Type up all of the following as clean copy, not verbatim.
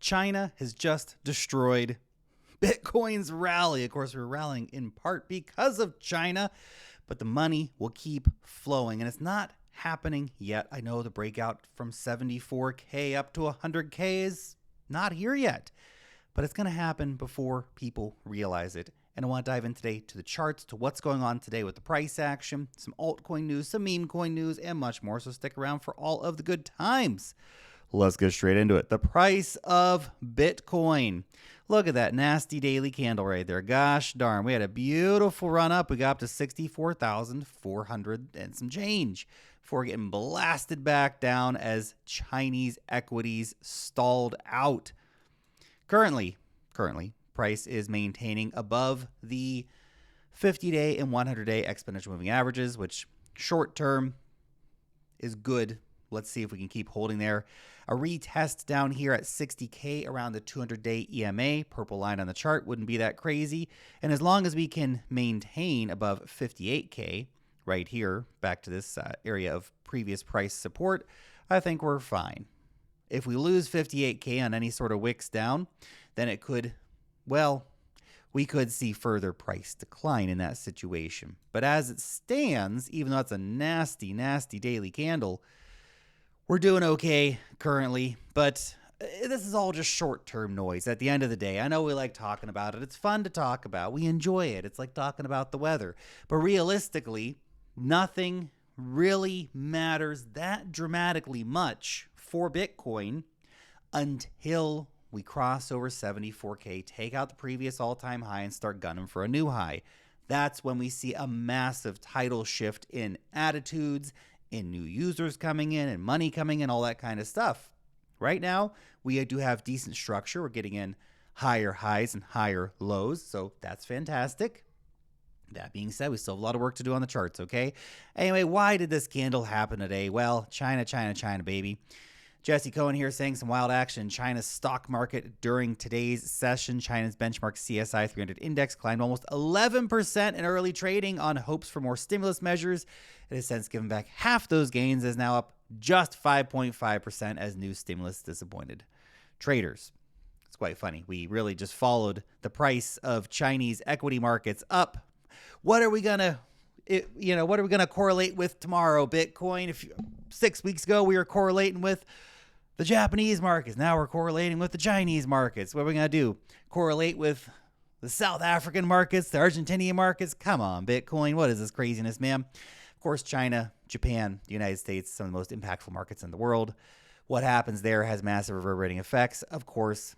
China has just destroyed Bitcoin's rally. Of course, we're rallying in part because of China, but the money will keep flowing, and it's not happening yet. I know the breakout from 74K up to 100K is not here yet, but it's going to happen before people realize it. And I want to dive in today to the charts, to what's going on today with the price action, some altcoin news, some meme coin news, and much more. So stick around for all of the good times. Let's get straight into it. The price of Bitcoin. Look at that nasty daily candle right there. Gosh darn, we had a beautiful run up. We got up to 64,400 and some change before getting blasted back down as Chinese equities stalled out. Currently, price is maintaining above the 50-day and 100-day exponential moving averages, which short term is good. Let's see if we can keep holding there. A retest down here at 60K around the 200-day EMA, purple line on the chart, wouldn't be that crazy. And as long as we can maintain above 58K right here, back to this area of previous price support, I think we're fine. If we lose 58K on any sort of wicks down, then it could, well, we could see further price decline in that situation. But as it stands, even though it's a nasty, nasty daily candle, we're doing okay currently, but this is all just short-term noise at the end of the day. I know we like talking about it. It's fun to talk about. We enjoy it. It's like talking about the weather. But realistically, nothing really matters that dramatically much for Bitcoin until we cross over 74K, take out the previous all-time high, and start gunning for a new high. That's when we see a massive tidal shift in attitudes, in new users coming in, and money coming in, all that kind of stuff. Right now, we do have decent structure. We're getting in higher highs and higher lows, so that's fantastic. That being said, we still have a lot of work to do on the charts, okay? Anyway, why did this candle happen today? Well, China, baby. Jesse Cohen here saying some wild action in China's stock market during today's session. China's benchmark CSI 300 index climbed almost 11% in early trading on hopes for more stimulus measures. It has since given back half those gains, is now up just 5.5% as new stimulus disappointed traders. It's quite funny. We really just followed the price of Chinese equity markets up. What are we gonna correlate with tomorrow? Bitcoin. 6 weeks ago we were correlating with the Japanese markets. Now we're correlating with the Chinese markets. What are we going to do? Correlate with the South African markets, the Argentinian markets? Come on, Bitcoin. What is this craziness, man? Of course, China, Japan, the United States, some of the most impactful markets in the world. What happens there has massive reverberating effects. Of course,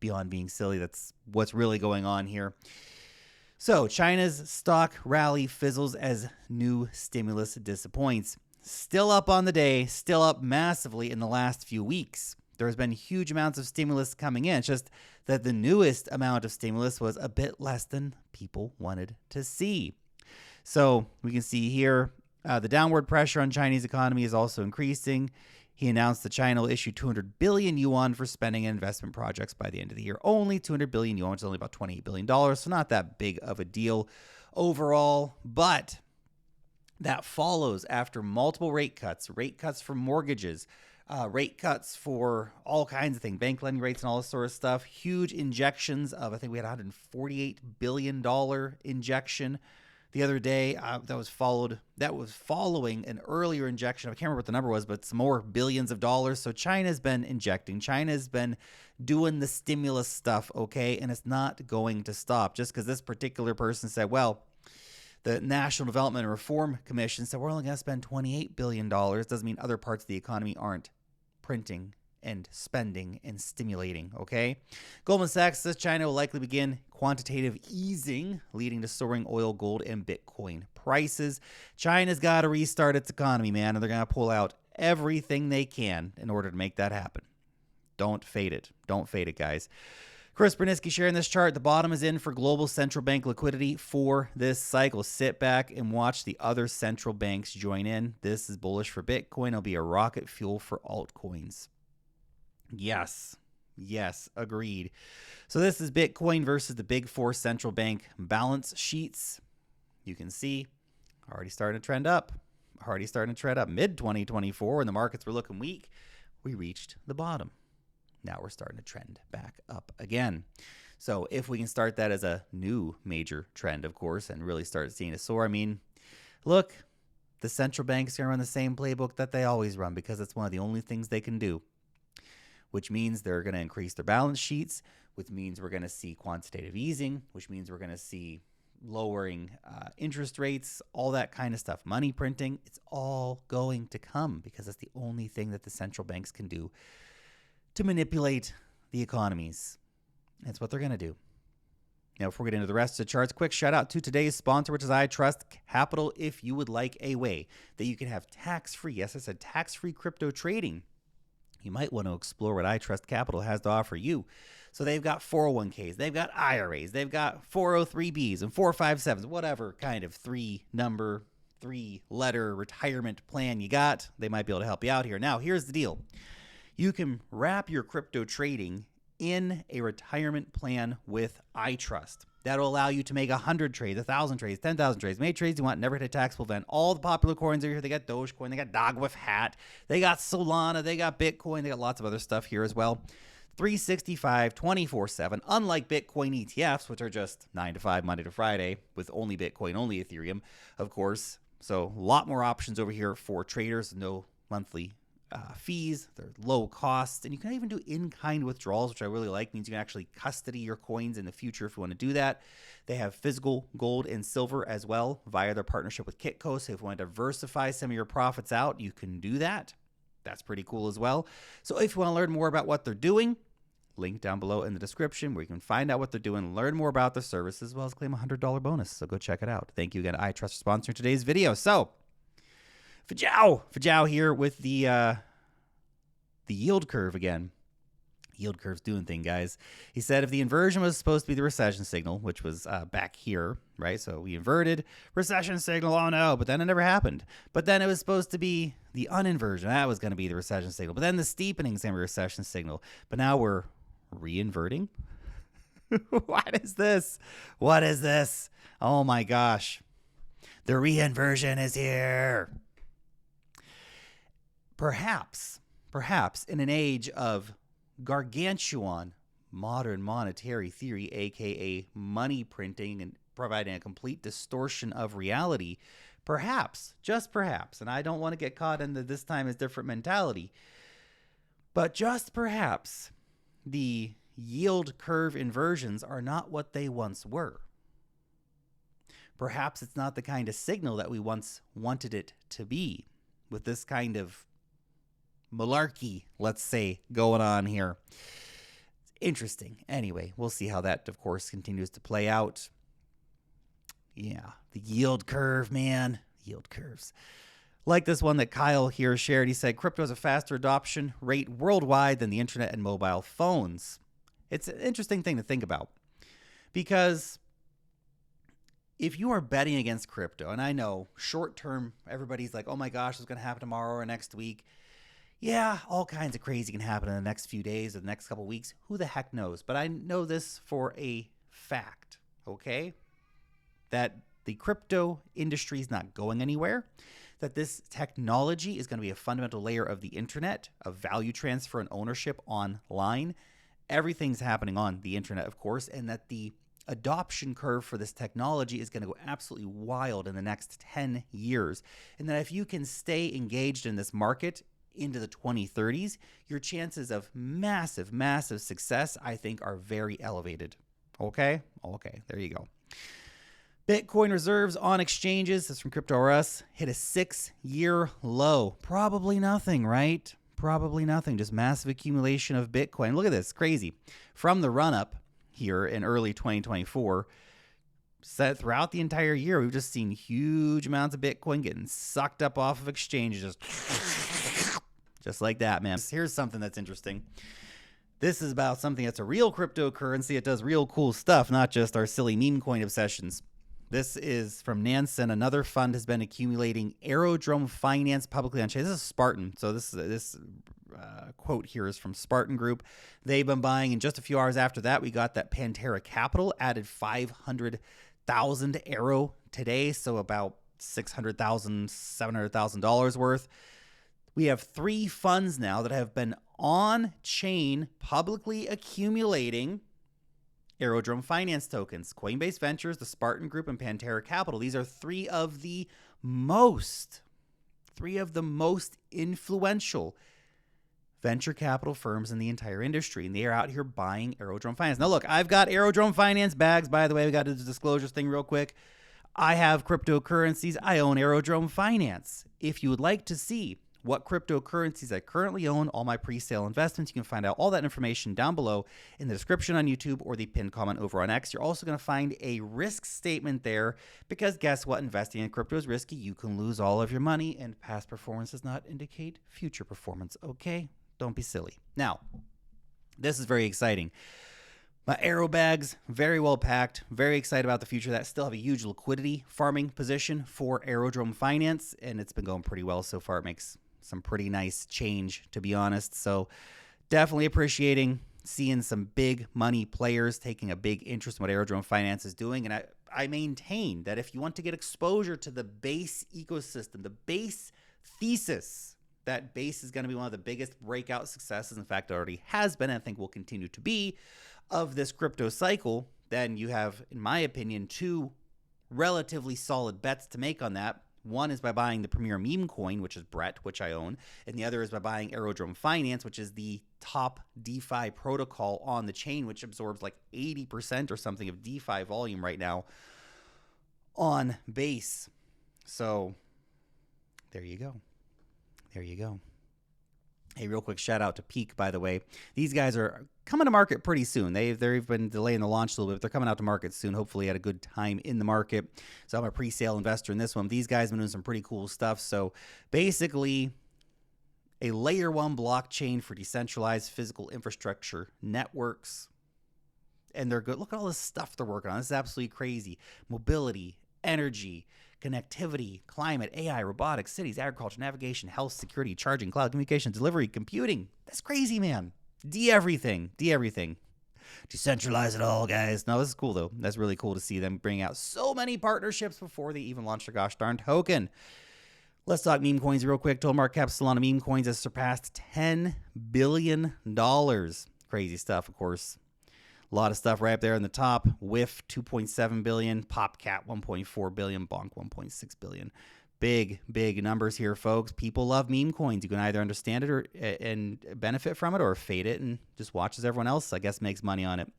beyond being silly, that's what's really going on here. So China's stock rally fizzles as new stimulus disappoints. Still up on the day, still up massively in the last few weeks. There's been huge amounts of stimulus coming in. It's just that the newest amount of stimulus was a bit less than people wanted to see. So we can see here the downward pressure on Chinese economy is also increasing. He announced that China will issue 200 billion yuan for spending and investment projects by the end of the year. Only 200 billion yuan, which is only about $28 billion, so not that big of a deal overall. But that follows after multiple rate cuts for mortgages, rate cuts for all kinds of things, bank lending rates and all this sort of stuff. Huge injections of, I think we had $148 billion injection the other day. That was following an earlier injection. I can't remember what the number was, but some more billions of dollars. So China's been injecting. China's been doing the stimulus stuff, okay? And it's not going to stop just because this particular person said, well, the National Development and Reform Commission said we're only going to spend $28 billion. Doesn't mean other parts of the economy aren't printing and spending and stimulating, okay? Goldman Sachs says China will likely begin quantitative easing, leading to soaring oil, gold, and Bitcoin prices. China's got to restart its economy, man, and they're going to pull out everything they can in order to make that happen. Don't fade it. Don't fade it, guys. Chris Bernitzky sharing this chart. The bottom is in for global central bank liquidity for this cycle. Sit back and watch the other central banks join in. This is bullish for Bitcoin. It'll be a rocket fuel for altcoins. Yes, agreed. So this is Bitcoin versus the big four central bank balance sheets. You can see already starting to trend up. Mid-2024 when the markets were looking weak, we reached the bottom. now we're starting to trend back up again. So if we can start that as a new major trend, of course, and really start seeing it soar, I mean, look, the central banks are going to run the same playbook that they always run because it's one of the only things they can do, which means they're going to increase their balance sheets, which means we're going to see quantitative easing, which means we're going to see lowering interest rates, all that kind of stuff, money printing. It's all going to come because it's the only thing that the central banks can do to manipulate the economies. That's what they're going to do. Now, before we get into the rest of the charts, quick shout out to today's sponsor, which is iTrust.Capital. If you would like a way that you can have tax-free, yes, I said tax-free crypto trading, you might want to explore what iTrust.Capital has to offer you. So they've got 401ks, they've got IRAs, they've got 403bs and 457s, whatever kind of three-letter retirement plan you got, they might be able to help you out here. Now, here's the deal. You can wrap your crypto trading in a retirement plan with iTrust. That'll allow you to make 100 trades, 1,000 trades, 10,000 trades, many trades you want, never hit a taxable event. All the popular coins are here. They got Dogecoin, they got Dog with Hat, they got Solana, they got Bitcoin, they got lots of other stuff here as well. 365, 24/7, unlike Bitcoin ETFs, which are just 9 to 5, Monday to Friday, with only Bitcoin, only Ethereum, of course. So a lot more options over here for traders, no monthly fees, they're low cost, and you can even do in-kind withdrawals, which I really like. Means you can actually custody your coins in the future if you want to do that. They have physical gold and silver as well via their partnership with Kitco. So if you want to diversify some of your profits out, you can do that. That's pretty cool as well. So if you want to learn more about what they're doing, link down below in the description where you can find out what they're doing, learn more about their service, as well as claim a $100 bonus. So go check it out. Thank you again, iTrust, for sponsoring today's video. So Fajao here with the yield curve again. Yield curve's doing thing, guys. He said if the inversion was supposed to be the recession signal, which was back here, right? So we inverted, recession signal, oh no, but then it never happened. But then it was supposed to be the uninversion. That was going to be the recession signal. But then the steepening is going to be a recession signal. But now we're re-inverting? What is this? What is this? Oh my gosh. The re-inversion is here. Perhaps in an age of gargantuan modern monetary theory, aka money printing and providing a complete distortion of reality, perhaps, just perhaps, and I don't want to get caught in the this time is different mentality, but just perhaps the yield curve inversions are not what they once were. Perhaps it's not the kind of signal that we once wanted it to be, with this kind of malarkey, let's say, going on here. It's interesting. Anyway, we'll see how that, of course, continues to play out. Yeah, the yield curve, man. Yield curves. Like this one that Kyle here shared. He said, crypto has a faster adoption rate worldwide than the internet and mobile phones. It's an interesting thing to think about, because if you are betting against crypto, and I know short term, everybody's like, oh my gosh, it's going to happen tomorrow or next week. Yeah, all kinds of crazy can happen in the next few days or the next couple of weeks. Who the heck knows? But I know this for a fact, okay? That the crypto industry is not going anywhere. That this technology is going to be a fundamental layer of the internet, of value transfer and ownership online. Everything's happening on the internet, of course, and that the adoption curve for this technology is going to go absolutely wild in the next 10 years. And that if you can stay engaged in this market into the 2030s, your chances of massive, massive success, I think, are very elevated. Okay, there you go. Bitcoin reserves on exchanges, this is from CryptoRS, hit a 6-year low. Probably nothing, right? Probably nothing, just massive accumulation of Bitcoin. Look at this, crazy. From the run-up here in early 2024, set throughout the entire year, we've just seen huge amounts of Bitcoin getting sucked up off of exchanges, just like that, man. Here's something that's interesting. This is about something that's a real cryptocurrency. It does real cool stuff, not just our silly meme coin obsessions. This is from Nansen. Another fund has been accumulating Aerodrome finance publicly on chain. This is Spartan. So this quote here is from Spartan Group. They've been buying, and just a few hours after that, we got that Pantera Capital added 500,000 Aero today, so about $600,000, $700,000 worth. We have 3 funds now that have been on-chain publicly accumulating Aerodrome finance tokens. Coinbase Ventures, the Spartan Group, and Pantera Capital. These are 3 of the most influential venture capital firms in the entire industry, and they are out here buying Aerodrome Finance. Now, look, I've got Aerodrome Finance bags. By the way, we got to do the disclosures thing real quick. I have cryptocurrencies. I own Aerodrome Finance. If you would like to see what cryptocurrencies I currently own, all my pre-sale investments, you can find out all that information down below in the description on YouTube or the pinned comment over on X. You're also going to find a risk statement there because guess what? Investing in crypto is risky. You can lose all of your money, and past performance does not indicate future performance. Okay? Don't be silly. Now, this is very exciting. My Aero bags, very well packed. Very excited about the future. That still have a huge liquidity farming position for Aerodrome Finance, and it's been going pretty well so far. It makes some pretty nice change, to be honest. So definitely appreciating seeing some big money players taking a big interest in what Aerodrome Finance is doing. And I maintain that if you want to get exposure to the base ecosystem, the base thesis, that base is going to be one of the biggest breakout successes. In fact, it already has been, and I think will continue to be, of this crypto cycle. Then you have, in my opinion, 2 relatively solid bets to make on that. One is by buying the premier meme coin, which is Brett, which I own, and the other is by buying Aerodrome Finance, which is the top DeFi protocol on the chain, which absorbs like 80% or something of DeFi volume right now on base. So there you go. There you go. Hey, real quick shout out to Peak, by the way. These guys are coming to market pretty soon. They've been delaying the launch a little bit, but they're coming out to market soon, hopefully at a good time in the market. So I'm a pre-sale investor in this one. These guys have been doing some pretty cool stuff. So basically, a layer 1 blockchain for decentralized physical infrastructure networks. And they're good. Look at all this stuff they're working on. This is absolutely crazy. Mobility, energy, connectivity, climate, AI, robotics, cities, agriculture, navigation, health, security, charging, cloud communication, delivery, computing. That's crazy, man. Everything. Decentralize it all, guys. No, this is cool, though. That's really cool to see them bring out so many partnerships before they even launch their gosh darn token. Let's talk meme coins real quick. Total market cap Solana meme coins has surpassed $10 billion. Crazy stuff, of course. A lot of stuff right up there in the top. WIF, 2.7 billion. PopCat, 1.4 billion. Bonk, 1.6 billion. Big numbers here, folks. People love meme coins. You can either understand it or and benefit from it, or fade it and just watch as everyone else, I guess, makes money on it.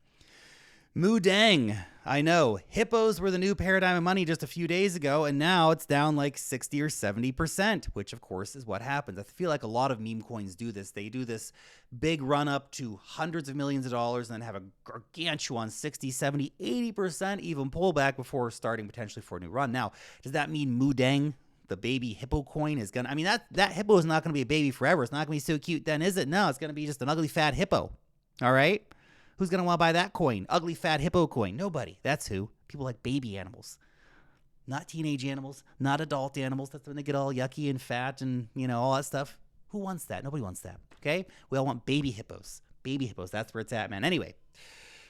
Mudeng, I know. Hippos were the new paradigm of money just a few days ago, and now it's down like 60 or 70%, which, of course, is what happens. I feel like a lot of meme coins do this. They do this big run up to hundreds of millions of dollars and then have a gargantuan 60, 70, 80% even pullback before starting potentially for a new run. Now, does that mean Mudeng, the baby hippo coin, is going to... I mean, that hippo is not going to be a baby forever. It's not going to be so cute then, is it? No, it's going to be just an ugly fat hippo. All right? Who's going to want to buy that coin? Ugly fat hippo coin. Nobody. That's who. People like baby animals. Not teenage animals. Not adult animals. That's when they get all yucky and fat and, all that stuff. Who wants that? Nobody wants that. Okay? We all want baby hippos. Baby hippos. That's where it's at, man. Anyway,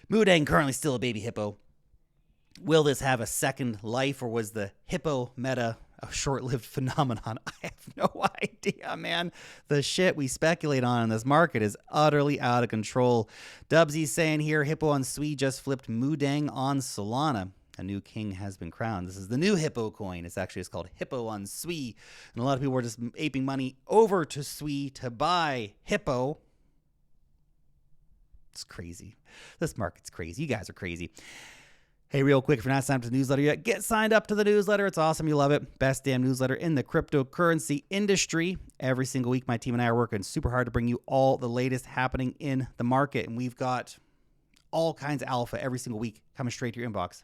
Mudeng currently still a baby hippo. Will this have a second life, or was the hippo meta a short-lived phenomenon? I have no idea, man. The shit we speculate on in this market is utterly out of control. Dubsy's saying here, Hippo on Sui just flipped Mudeng on Solana. A new king has been crowned. This is the new Hippo coin. It's called Hippo on Sui. And a lot of people are just aping money over to Sui to buy Hippo. It's crazy. This market's crazy. You guys are crazy. Hey, real quick, if you're not signed up to the newsletter yet, get signed up to the newsletter. It's awesome. You love it. Best damn newsletter in the cryptocurrency industry. Every single week, my team and I are working super hard to bring you all the latest happening in the market. And we've got all kinds of alpha every single week coming straight to your inbox.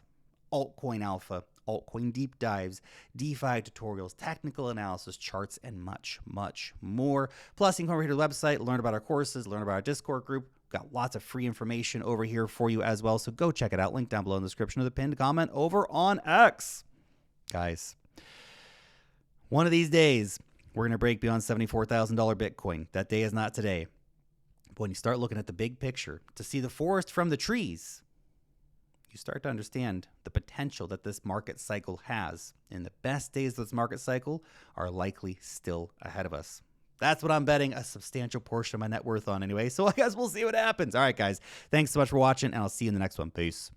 Altcoin alpha, altcoin deep dives, DeFi tutorials, technical analysis, charts, and much, much more. Plus, you can come over here to the website, learn about our courses, learn about our Discord group. Got lots of free information over here for you as well, so go check it out. Link down below in the description of the pinned comment over on X. Guys, one of these days, we're going to break beyond $74,000 Bitcoin. That day is not today. But when you start looking at the big picture, to see the forest from the trees, you start to understand the potential that this market cycle has. And the best days of this market cycle are likely still ahead of us. That's what I'm betting a substantial portion of my net worth on anyway. So I guess we'll see what happens. All right, guys. Thanks so much for watching, and I'll see you in the next one. Peace.